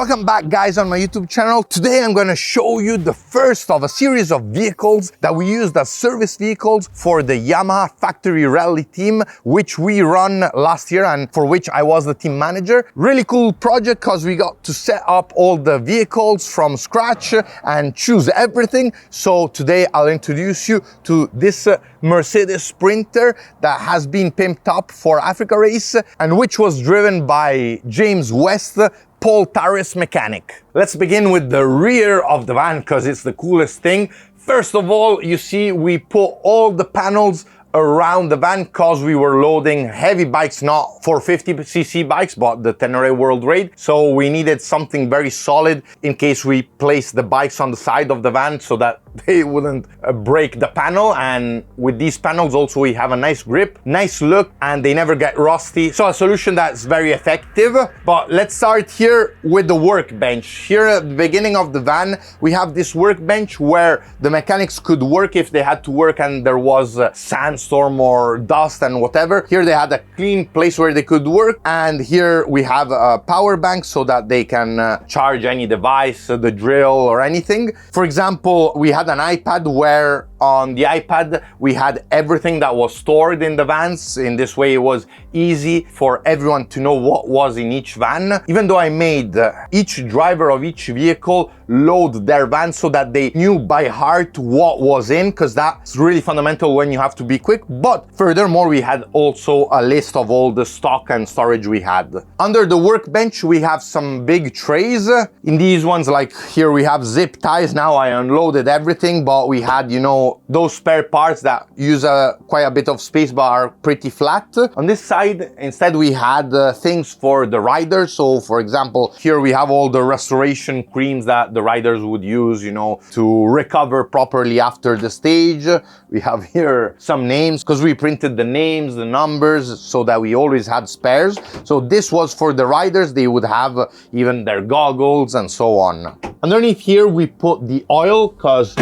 Welcome back guys on my YouTube channel. Today I'm going to show you the first of a series of vehicles that we used as service vehicles for the Yamaha Factory Rally team, which we run last year and for which I was the team manager. Really cool project because we got to set up all the vehicles from scratch and choose everything. So today I'll introduce you to this Mercedes Sprinter that has been pimped up for Africa race and which was driven by James West, Paul Tarris mechanic. Let's begin with the rear of the van because it's the coolest thing. First of all, you see we put all the panels around the van because we were loading heavy bikes, not 450cc bikes, but the Tenere World Raid. So we needed something very solid in case we place the bikes on the side of the van so that they wouldn't break the panel. And with these panels also we have a nice grip, nice look, and they never get rusty. So a solution that's very effective. But let's start here with the workbench. Here at the beginning of the van, we have this workbench where the mechanics could work if they had to work and there was sandstorm or dust and whatever. Here they had a clean place where they could work, and here we have a power bank so that they can charge any device, the drill or anything. For example, we had an iPad where on the iPad we had everything that was stored in the vans. In this way it was easy for everyone to know what was in each van. Even though I made each driver of each vehicle load their van so that they knew by heart what was in, because that's really fundamental when you have to be quick. But furthermore, we had also a list of all the stock and storage we had. Under the workbench we have some big trays. In these ones, like here, we have zip ties. Now I unloaded everything, but we had, you know, those spare parts that use quite a bit of space but are pretty flat. On this side instead we had things for the riders. So for example, here we have all the restoration creams that the riders would use, you know, to recover properly after the stage. We have here some names because we printed the names, the numbers, so that we always had spares. So this was for the riders. They would have even their goggles and so on. Underneath here we put the oil, because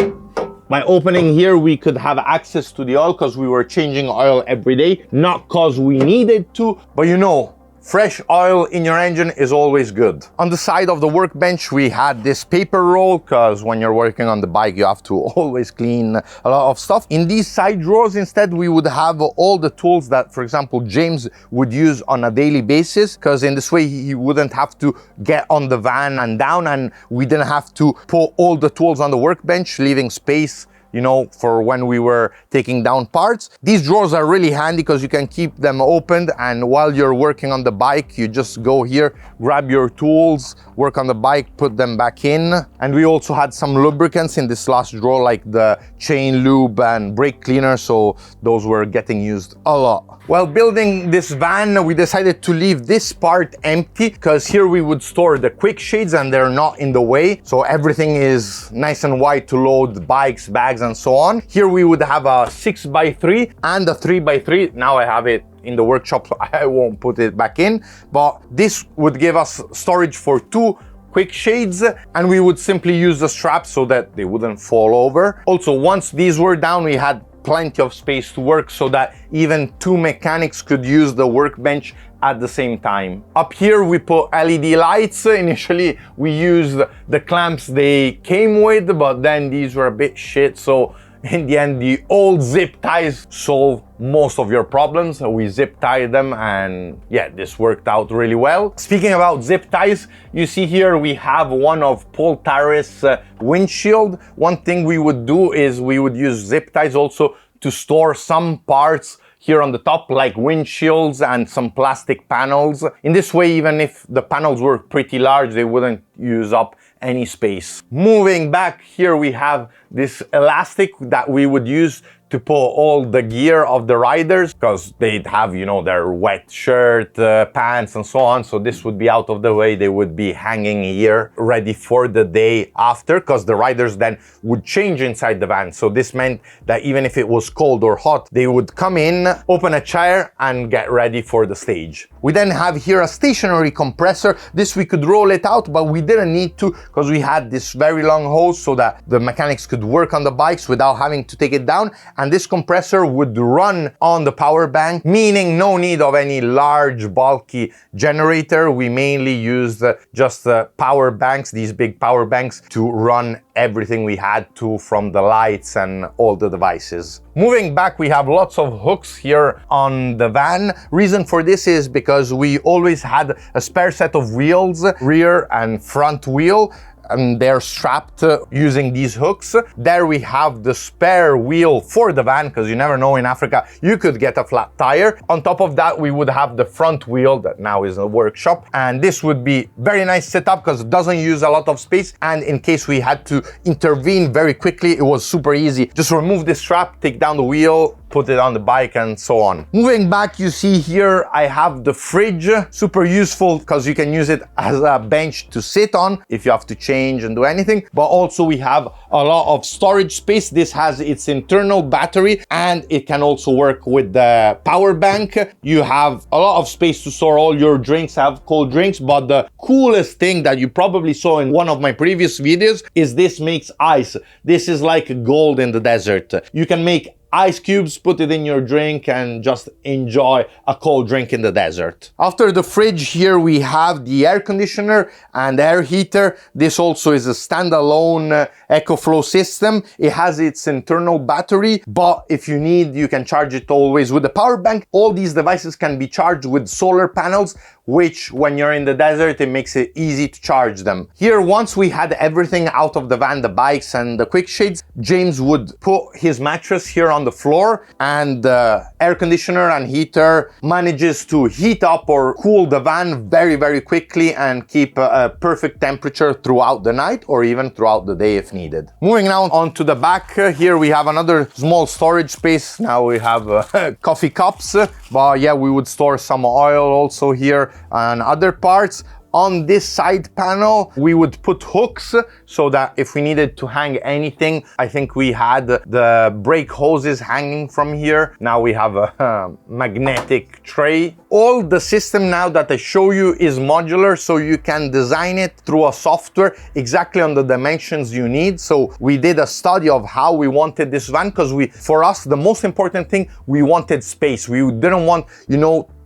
by opening here we could have access to the oil because we were changing oil every day, not because we needed to, but you know, fresh oil in your engine is always good. On the side of the workbench we had this paper roll because when you're working on the bike you have to always clean a lot of stuff. In these side drawers instead we would have all the tools that, for example, James would use on a daily basis, because in this way he wouldn't have to get on the van and down, and we didn't have to put all the tools on the workbench, leaving space, you know, for when we were taking down parts. These drawers are really handy because you can keep them opened, and while you're working on the bike you just go here, grab your tools, work on the bike, put them back in. And we also had some lubricants in this last drawer, like the chain lube and brake cleaner, so those were getting used a lot. While building this van we decided to leave this part empty because here we would store the quick shades and they're not in the way, so everything is nice and wide to load bikes, bags and so on. Here we would have a 6x3 and a 3x3. Now I have it in the workshop, so I won't put it back in, but this would give us storage for 2 quick shades, and we would simply use the straps so that they wouldn't fall over. Also, once these were down we had plenty of space to work so that even 2 mechanics could use the workbench at the same time. Up here we put LED lights. Initially we used the clamps they came with, but then these were a bit shit, so in the end the old zip ties solve most of your problems. We zip tied them, and yeah, this worked out really well. Speaking about zip ties, you see here we have one of Paul Tarris windshield. One thing we would do is we would use zip ties also to store some parts here on the top, like windshields and some plastic panels. In this way, even if the panels were pretty large, they wouldn't use up any space. Moving back, here we have this elastic that we would use to put all the gear of the riders, because they'd have, you know, their wet shirt, pants and so on. So this would be out of the way. They would be hanging here ready for the day after, because the riders then would change inside the van. So this meant that even if it was cold or hot, they would come in, open a chair and get ready for the stage. We then have here a stationary compressor. This we could roll it out, but we didn't need to because we had this very long hose so that the mechanics could work on the bikes without having to take it down. And this compressor would run on the power bank, meaning no need of any large bulky generator. We mainly used just power banks, these big power banks, to run everything we had to, from the lights and all the devices. Moving back, we have lots of hooks here on the van. Reason for this is because we always had a spare set of wheels, rear and front wheel, and they're strapped using these hooks. There we have the spare wheel for the van, because you never know, in Africa you could get a flat tire. On top of that, we would have the front wheel that now is a workshop, and this would be very nice setup because it doesn't use a lot of space, and in case we had to intervene very quickly, it was super easy. Just remove the strap, take down the wheel, put it on the bike, and so on. Moving back, you see here I have the fridge. Super useful because you can use it as a bench to sit on if you have to change and do anything, but also we have a lot of storage space. This has its internal battery and it can also work with the power bank. You have a lot of space to store all your drinks, have cold drinks, but the coolest thing that you probably saw in one of my previous videos is this makes ice. This is like gold in the desert. You can make ice cubes, put it in your drink, and just enjoy a cold drink in the desert. After the fridge, here we have the air conditioner and air heater. This also is a standalone EcoFlow system. It has its internal battery, but if you need, you can charge it always with the power bank. All these devices can be charged with solar panels, which when you're in the desert, it makes it easy to charge them. Here, once we had everything out of the van, the bikes and the quick shades, James would put his mattress here on the floor, and the air conditioner and heater manages to heat up or cool the van very, very quickly and keep a perfect temperature throughout the night or even throughout the day if needed. Moving now on to the back, here we have another small storage space. Now we have coffee cups, but yeah, we would store some oil also here and other parts. On this side panel, we would put hooks so that if we needed to hang anything, I think we had the brake hoses hanging from here. Now we have a magnetic tray. All the system now that I show you is modular, so you can design it through a software exactly on the dimensions you need. So we did a study of how we wanted this van, because for us, the most important thing, we wanted space. We didn't want,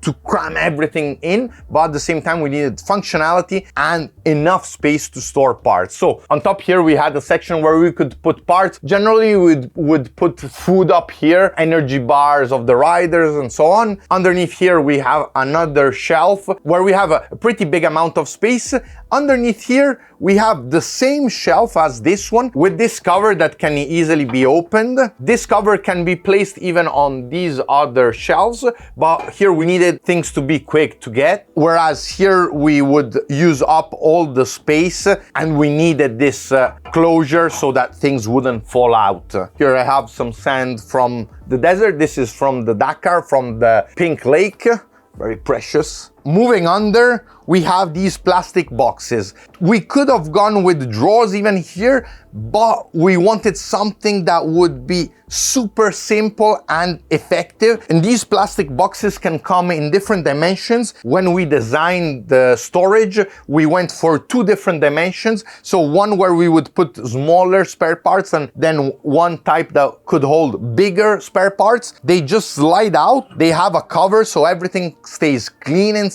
to cram everything in, but at the same time we needed functionality and enough space to store parts. So on top here we had a section where we could put parts. Generally we would put food up here, energy bars of the riders and so on. Underneath here we have another shelf where we have a pretty big amount of space. Underneath here we have the same shelf as this one with this cover that can easily be opened. This cover can be placed even on these other shelves, but here we needed things to be quick to get, whereas here we would use up all the space and we needed this closure so that things wouldn't fall out. Here I have some sand from the desert. This is from the Dakar, from the Pink Lake, very precious. Moving under, we have these plastic boxes. We could have gone with drawers even here, but we wanted something that would be super simple and effective. And these plastic boxes can come in different dimensions. When we designed the storage, we went for 2 different dimensions. So one where we would put smaller spare parts, and then one type that could hold bigger spare parts. They just slide out. They have a cover so everything stays clean inside.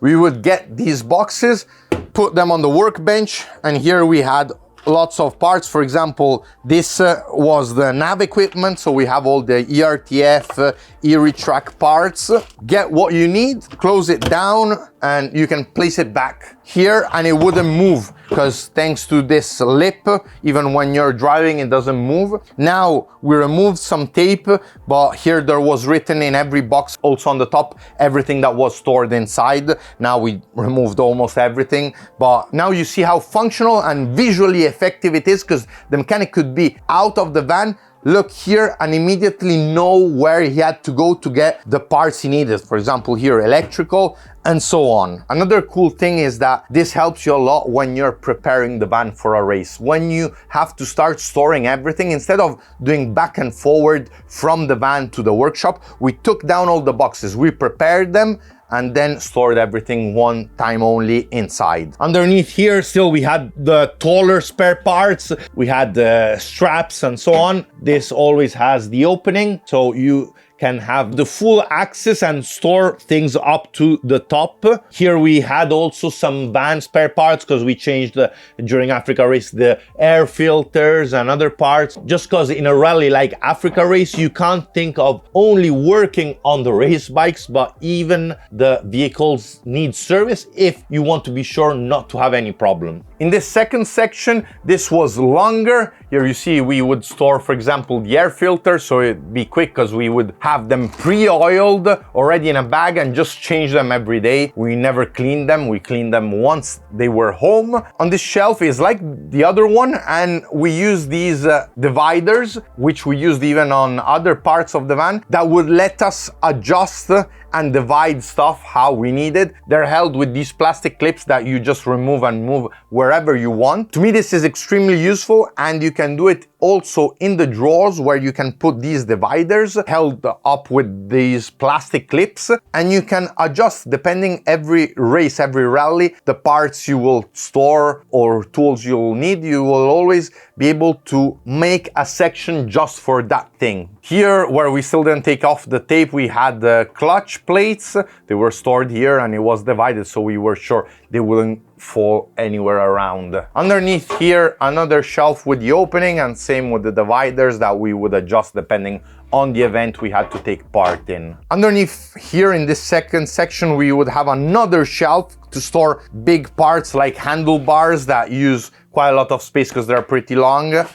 We would get these boxes, put them on the workbench, and here we had lots of parts. For example, this was the nav equipment, so we have all the ERTF, e-retract parts. Get what you need, close it down, and you can place it back here and it wouldn't move, because thanks to this lip, even when you're driving, it doesn't move. Now we removed some tape, but here there was written in every box, also on the top, everything that was stored inside. Now we removed almost everything, but now you see how functional and visually effective it is, because the mechanic could be out of the van, look here, and immediately know where he had to go to get the parts he needed. For example, here electrical and so on. Another cool thing is that this helps you a lot when you're preparing the van for a race. When you have to start storing everything, instead of doing back and forward from the van to the workshop, we took down all the boxes, we prepared them, and then stored everything one time only inside. Underneath here still we had the taller spare parts, we had the straps and so on. This always has the opening, so you can have the full access and store things up to the top. Here we had also some van spare parts because we changed during Africa race the air filters and other parts, just because in a rally like Africa race you can't think of only working on the race bikes, but even the vehicles need service if you want to be sure not to have any problem. In this second section, this was longer. Here you see we would store, for example, the air filter, so it'd be quick because we would have them pre-oiled already in a bag and just change them every day. We never cleaned them. We cleaned them once they were home. On this shelf is like the other one, and we use these dividers, which we used even on other parts of the van, that would let us adjust and divide stuff how we need it. They're held with these plastic clips that you just remove and move wherever you want. To me, this is extremely useful, and you can do it also in the drawers where you can put these dividers held up with these plastic clips, and you can adjust depending every race, every rally, the parts you will store or tools you'll need. You will always be able to make a section just for that thing. Here, where we still didn't take off the tape, we had the clutch plates. They were stored here and it was divided, so we were sure they wouldn't fall anywhere around. Underneath here, another shelf with the opening, and same with the dividers that we would adjust depending on the event we had to take part in. Underneath here in this second section, we would have another shelf to store big parts like handlebars that use quite a lot of space because they're pretty long,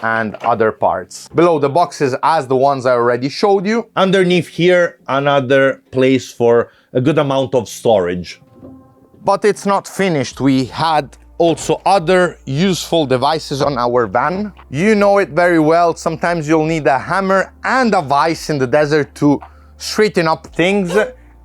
and other parts. Below the boxes as the ones I already showed you. Underneath here, another place for a good amount of storage. But it's not finished. We had also other useful devices on our van. You know it very well. Sometimes you'll need a hammer and a vise in the desert to straighten up things.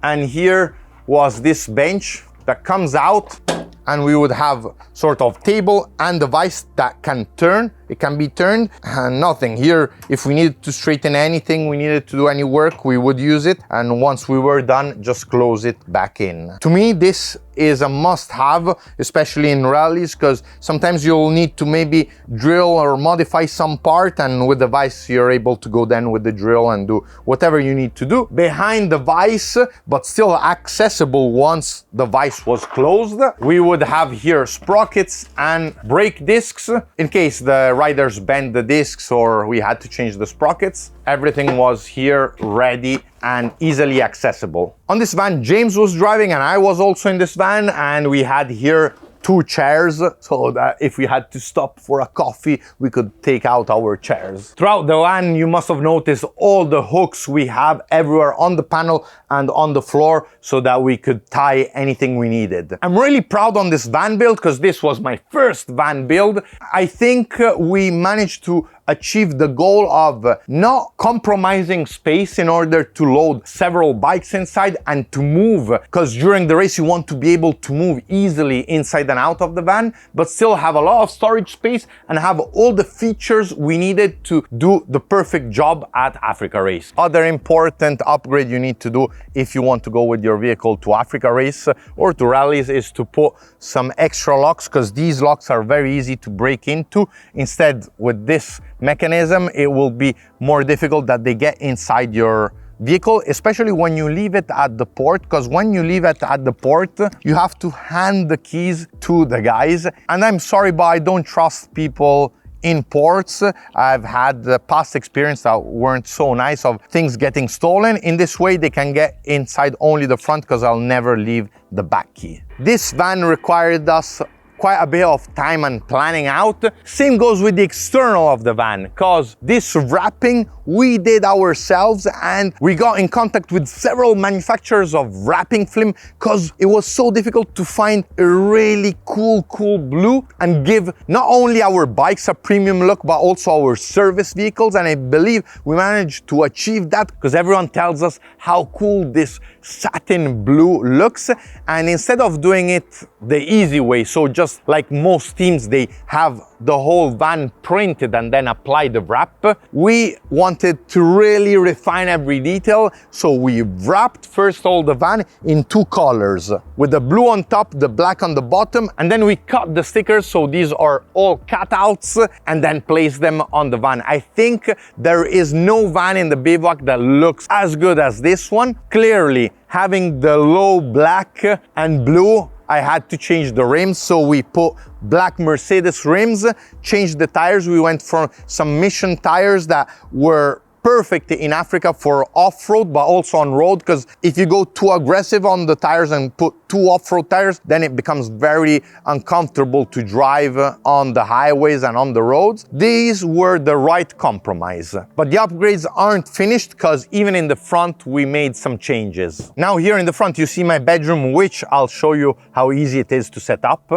And here was this bench that comes out, and we would have sort of table and the vise that can turn. It can be turned and nothing. Here, if we needed to straighten anything, we needed to do any work, we would use it. And once we were done, just close it back in. To me, this is a must-have, especially in rallies, because sometimes you'll need to maybe drill or modify some part, and with the vise, you're able to go then with the drill and do whatever you need to do. Behind the vise, but still accessible once the vise was closed, we would have here sprockets and brake discs in case the riders bent the discs or we had to change the sprockets. Everything was here ready and easily accessible. On this van, James was driving and I was also in this van, and we had here 2 chairs, so that if we had to stop for a coffee, we could take out our chairs. Throughout the van, you must have noticed all the hooks we have everywhere on the panel and on the floor so that we could tie anything we needed. I'm really proud on this van build because this was my first van build. I think we managed to achieve the goal of not compromising space in order to load several bikes inside and to move, because during the race you want to be able to move easily inside and out of the van, but still have a lot of storage space and have all the features we needed to do the perfect job at Africa race. Other important upgrade you need to do if you want to go with your vehicle to Africa race or to rallies is to put some extra locks, because these locks are very easy to break into. Instead, with this mechanism, it will be more difficult that they get inside your vehicle, especially when you leave it at the port, because when you leave it at the port, you have to hand the keys to the guys. And I'm sorry, but I don't trust people in ports. I've had the past experience that weren't so nice of things getting stolen. In this way, they can get inside only the front, because I'll never leave the back key. This van required us quite a bit of time and planning out. Same goes with the external of the van, because this wrapping we did ourselves, and we got in contact with several manufacturers of wrapping film because it was so difficult to find a really cool blue and give not only our bikes a premium look but also our service vehicles. And I believe we managed to achieve that because everyone tells us how cool this satin blue looks. And instead of doing it the easy way, so just like most teams, they have the whole van printed and then apply the wrap, we want wanted to really refine every detail, so we wrapped first all the van in 2 colors, with the blue on top, the black on the bottom, and then we cut the stickers, so these are all cutouts, and then place them on the van. I think there is no van in the bivouac that looks as good as this one. Clearly, having the low black and blue, I had to change the rims, so we put black Mercedes rims, changed the tires. We went from some Mission tires that were perfect in Africa for off-road, but also on road, because if you go too aggressive on the tires and put 2 off-road tires, then it becomes very uncomfortable to drive on the highways and on the roads. These were the right compromise. But the upgrades aren't finished, because even in the front, we made some changes. Now here in the front, you see my bedroom, which I'll show you how easy it is to set up.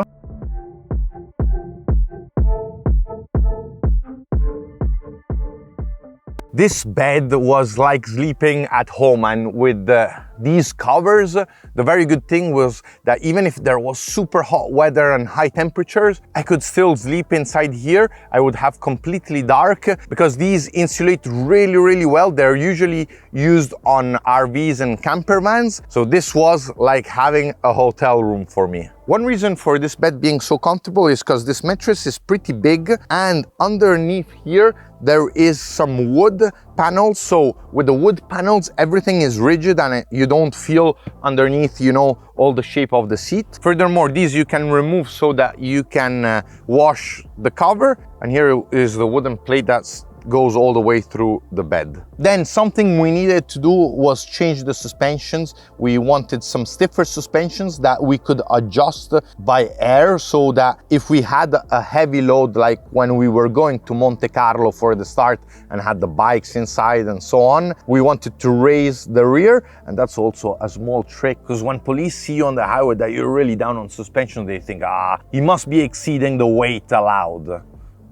This bed was like sleeping at home, and with these covers, the very good thing was that even if there was super hot weather and high temperatures, I could still sleep inside here. I would have completely dark, because these insulate really, really well. They're usually used on RVs and camper vans. So this was like having a hotel room for me. One reason for this bed being so comfortable is because this mattress is pretty big, and underneath here there is some wood panels. So with the wood panels, everything is rigid and you don't feel underneath, you know, all the shape of the seat. Furthermore, these you can remove so that you can wash the cover. And here is the wooden plate that's goes all the way through the bed. Then something we needed to do was change the suspensions. We wanted some stiffer suspensions that we could adjust by air, so that if we had a heavy load, like when we were going to Monte Carlo for the start and had the bikes inside and so on, we wanted to raise the rear. And that's also a small trick, because when police see you on the highway that you're really down on suspension, they think, he must be exceeding the weight allowed.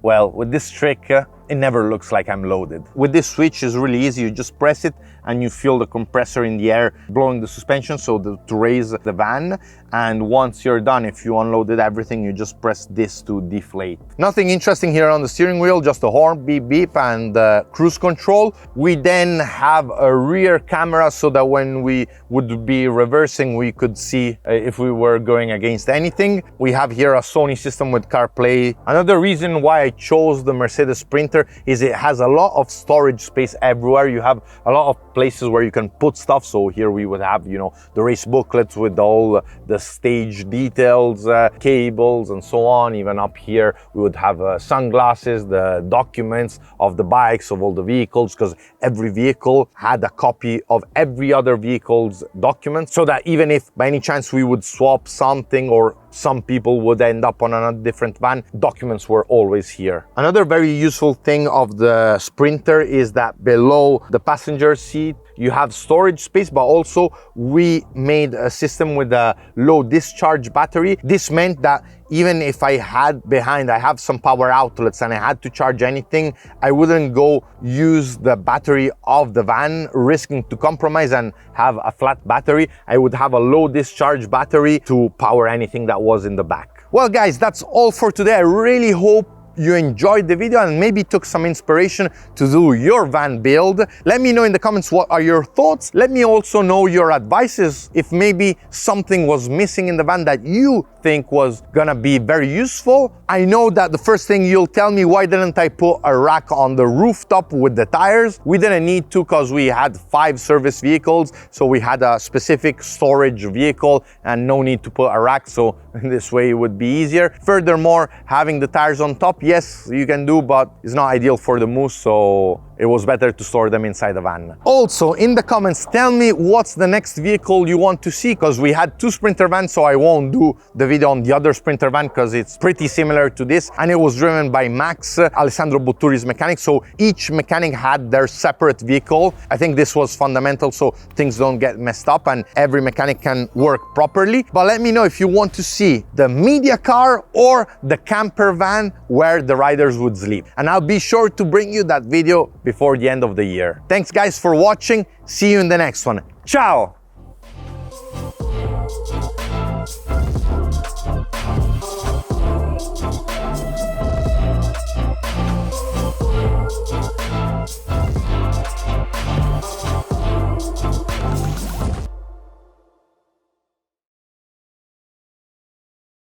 Well, with this trick, it never looks like I'm loaded. With this switch, it's really easy. You just press it and you feel the compressor in the air blowing the suspension, so to raise the van. And once you're done, if you unloaded everything, you just press this to deflate. Nothing interesting here on the steering wheel, just a horn, beep beep, and cruise control. We then have a rear camera, so that when we would be reversing, we could see if we were going against anything. We have here a Sony system with CarPlay. Another reason why I chose the Mercedes Sprinter is it has a lot of storage space everywhere. You have a lot of places where you can put stuff. So here we would have, you know, the race booklets with all the stage details, cables and so on. Even up here we would have sunglasses, the documents of the bikes of all the vehicles, because every vehicle had a copy of every other vehicle's documents, so that even if by any chance we would swap something or some people would end up on a different van, documents were always here. Another very useful thing of the Sprinter is that below the passenger seat you have storage space, but also we made a system with a low discharge battery. This meant that even if I have some power outlets and I had to charge anything, I wouldn't go use the battery of the van, risking to compromise and have a flat battery. I would have a low discharge battery to power anything that was in the back. Well guys, that's all for today. I really hope you enjoyed the video and maybe took some inspiration to do your van build. Let me know in the comments what are your thoughts. Let me also know your advices, if maybe something was missing in the van that you think was gonna be very useful. I know that the first thing you'll tell me, why didn't I put a rack on the rooftop with the tires? We didn't need to, because we had 5 service vehicles, so we had a specific storage vehicle and no need to put a rack, so in this way it would be easier. Furthermore, having the tires on top, yes, you can do, but it's not ideal for the moose, so it was better to store them inside the van. Also, in the comments, tell me what's the next vehicle you want to see, because we had 2 Sprinter vans, so I won't do the video on the other Sprinter van because it's pretty similar to this, and it was driven by Max, Alessandro Botturi's mechanic, so each mechanic had their separate vehicle. I think this was fundamental so things don't get messed up and every mechanic can work properly. But let me know if you want to see the media car or the camper van where the riders would sleep, and I'll be sure to bring you that video before the end of the year. Thanks guys for watching. See you in the next one. Ciao!